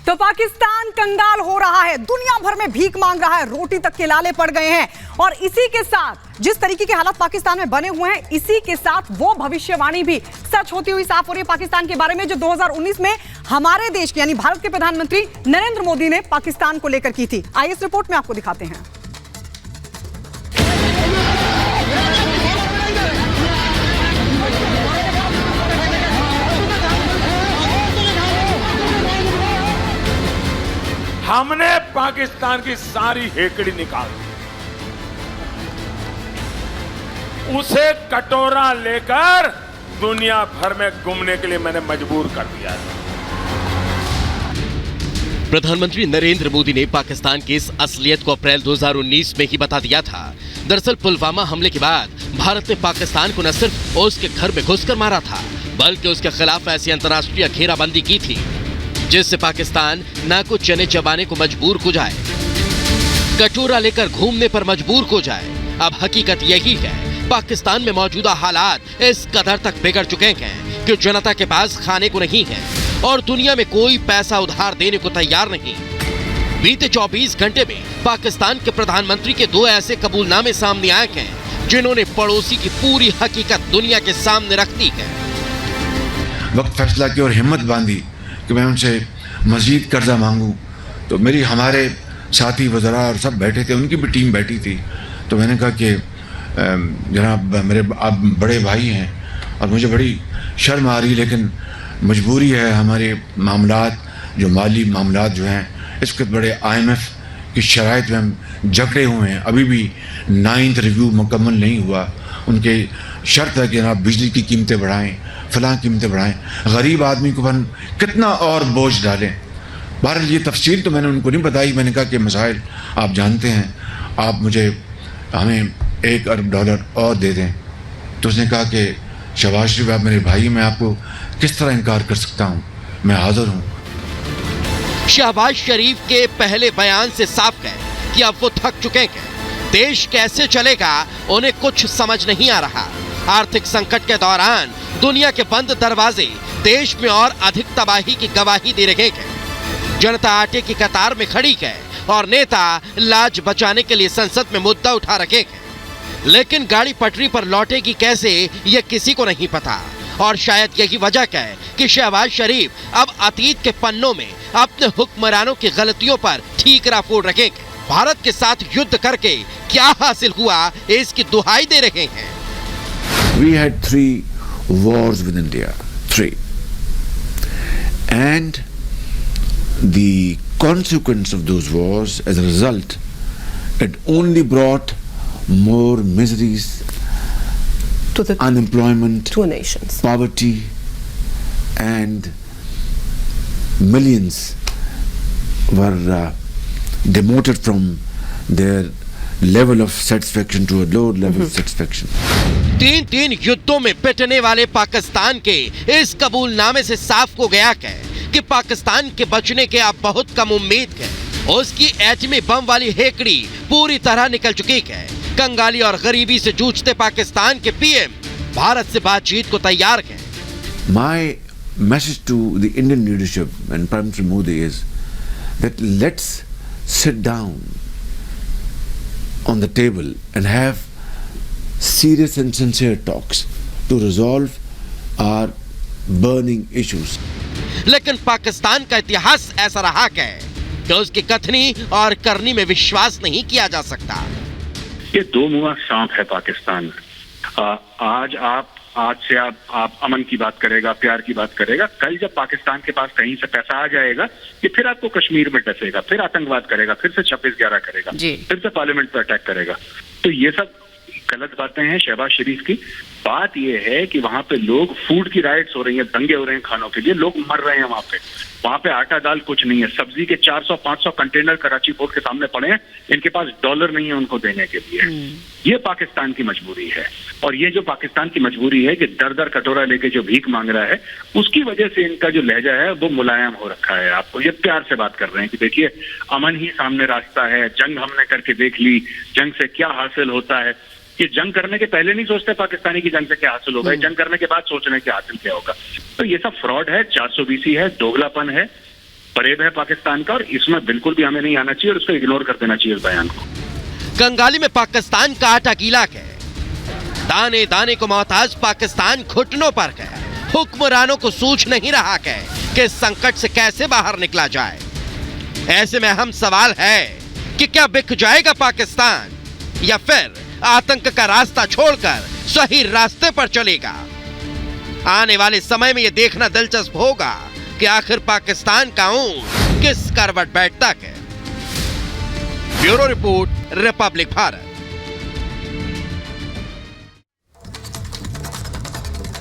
तो पाकिस्तान कंगाल हो रहा है, दुनिया भर में भीख मांग रहा है, रोटी तक के लाले पड़ गए हैं। और इसी के साथ जिस तरीके के हालात पाकिस्तान में बने हुए हैं, इसी के साथ वो भविष्यवाणी भी सच होती हुई साफ हो रही है पाकिस्तान के बारे में, जो 2019 में हमारे देश के यानी भारत के प्रधानमंत्री नरेंद्र मोदी ने पाकिस्तान को लेकर की थी। आइए इस रिपोर्ट में आपको दिखाते हैं। हमने पाकिस्तान की सारी हेकड़ी निकाल दी, उसे कटोरा लेकर दुनिया भर में घूमने के लिए मैंने मजबूर कर दिया है। प्रधानमंत्री नरेंद्र मोदी ने पाकिस्तान की इस असलियत को अप्रैल 2019 में ही बता दिया था। दरअसल पुलवामा हमले के बाद भारत ने पाकिस्तान को न सिर्फ उसके घर में घुसकर मारा था, बल्कि उसके खिलाफ ऐसी अंतर्राष्ट्रीय घेराबंदी की थी जिससे पाकिस्तान ना कुछ चने चबाने को मजबूर हो जाए, कटोरा लेकर घूमने पर मजबूर हो जाए। अब हकीकत यही है, पाकिस्तान में मौजूदा हालात इस कदर तक बिगड़ चुके हैं कि जनता के पास खाने को नहीं है और दुनिया में कोई पैसा उधार देने को तैयार नहीं। बीते 24 घंटे में पाकिस्तान के प्रधानमंत्री के 2 ऐसे कबूलनामे सामने आए हैं जिन्होंने पड़ोसी की पूरी हकीकत दुनिया के सामने रख दी है। वक्त फैसला की और हिम्मत बांधी कि मैं उनसे मजीद कर्जा मांगूं, तो हमारे साथी वज़रा और सब बैठे थे, उनकी भी टीम बैठी थी। तो मैंने कहा कि जनाब मेरे आप बड़े भाई हैं और मुझे बड़ी शर्म आ रही, लेकिन मजबूरी है, हमारे मामलात जो माली मामलात जो हैं इस वक्त बड़े IMF की शराइत में हम जकड़े हुए हैं। अभी भी 9th रिव्यू मुकम्मल नहीं हुआ। उनके शर्त है कि जनाब बिजली की कीमतें बढ़ाएं, फलां कीमतें बढ़ाएं, गरीब आदमी को अपन कितना और बोझ डालें। बहरहाल ये तफसील तो मैंने उनको नहीं बताई। मैंने कहा कि मसाइल आप जानते हैं, आप हमें $1 अरब और दे दें। तो उसने कहा कि शहबाज शरीफ आप मेरे भाई, मैं आपको किस तरह इनकार कर सकता हूँ, मैं हाजिर हूँ। शहबाज शरीफ के पहले बयान से साफ है कि अब वो थक चुके हैं। देश कैसे चलेगा उन्हें कुछ समझ नहीं आ रहा। आर्थिक संकट के दौरान दुनिया के बंद दरवाजे देश में और अधिक तबाही की गवाही दे रहे हैं। जनता आटे की कतार में खड़ी है और नेता लाज बचाने के लिए संसद में मुद्दा उठा रखे हैं, लेकिन गाड़ी पटरी पर लौटेगी कैसे ये किसी को नहीं पता। और शायद यही वजह है कि शहबाज शरीफ अब अतीत के पन्नों में अपने हुक्मरानों की गलतियों पर ठीकरा फोड़ रखे हैं। भारत के साथ युद्ध करके क्या हासिल हुआ इसकी दुहाई दे रहे हैं। We had 3 wars with India, 3, and the consequence of those wars, as a result, it only brought more miseries to the unemployment, two nations, poverty, and millions were demoted from their level of satisfaction to a low level of satisfaction. 3 युद्धों में पिटने वाले पाकिस्तान के इस कबूलनामे से साफ हो गया है कि पाकिस्तान के बचने के अब बहुत कम उम्मीद है। उसकी एटमी बम वाली हेकड़ी पूरी तरह निकल चुकी है। कंगाली और गरीबी से जूझते पाकिस्तान के PM भारत से बातचीत को तैयार है। My message to the Indian leadership and Prime Minister Modi is that let's sit down on the table and have serious and sincere talks to resolve our burning issues. लेकिन पाकिस्तान का इतिहास ऐसा रहा है कि उसकी कथनी और करनी में विश्वास नहीं किया जा सकता। ये 2 मुआ सांप है पाकिस्तान। आज से आप अमन की बात करेगा, प्यार की बात करेगा, कल जब पाकिस्तान के पास कहीं से पैसा आ जाएगा कि फिर आपको कश्मीर में डसेगा, फिर आतंकवाद करेगा, फिर से 26/11 करेगा, फिर से पार्लियामेंट पर अटैक करेगा। तो ये सब गलत बातें हैं शहबाज शरीफ की। बात यह है कि वहां पे लोग फूड की राइट्स हो रही हैं, दंगे हो रहे हैं खानों के लिए, लोग मर रहे हैं वहां पे आटा दाल कुछ नहीं है, सब्जी के 400-500 कंटेनर कराची पोर्ट के सामने पड़े हैं, इनके पास डॉलर नहीं है उनको देने के लिए। ये पाकिस्तान की मजबूरी है। और ये जो पाकिस्तान की मजबूरी है कि दर कटोरा लेके जो भीख मांग रहा है, उसकी वजह से इनका जो लहजा है वो मुलायम हो रखा है। आपको ये प्यार से बात कर रहे हैं कि देखिए अमन ही सामने रास्ता है, जंग हमने करके देख ली, जंग से क्या हासिल होता है। ये जंग करने के पहले नहीं सोचते पाकिस्तानी की जंग से क्या हासिल होगा, जंग करने के बाद सोच रहे हैं कि हासिल क्या होगा। तो ये सब फ्रॉड है, 420 है, दोगलापन है। फरेब है पाकिस्तान का, और इसमें बिल्कुल भी हमें नहीं आना चाहिए और उसको इग्नोर कर देना चाहिए इस बयान को। कंगाली में पाकिस्तान का आटा गीला है, दाने दाने को मोहताज पाकिस्तान घुटनों पर है। हुक्मरानों को सूझ नहीं रहा है कि इस संकट से कैसे बाहर निकला जाए। ऐसे में अहम सवाल है कि क्या बिक जाएगा पाकिस्तान या फिर आतंक का रास्ता छोड़कर सही रास्ते पर चलेगा। आने वाले समय में यह देखना दिलचस्प होगा कि आखिर पाकिस्तान का ऊंट किस करवट बैठता है। Bureau report, Republic Bharat.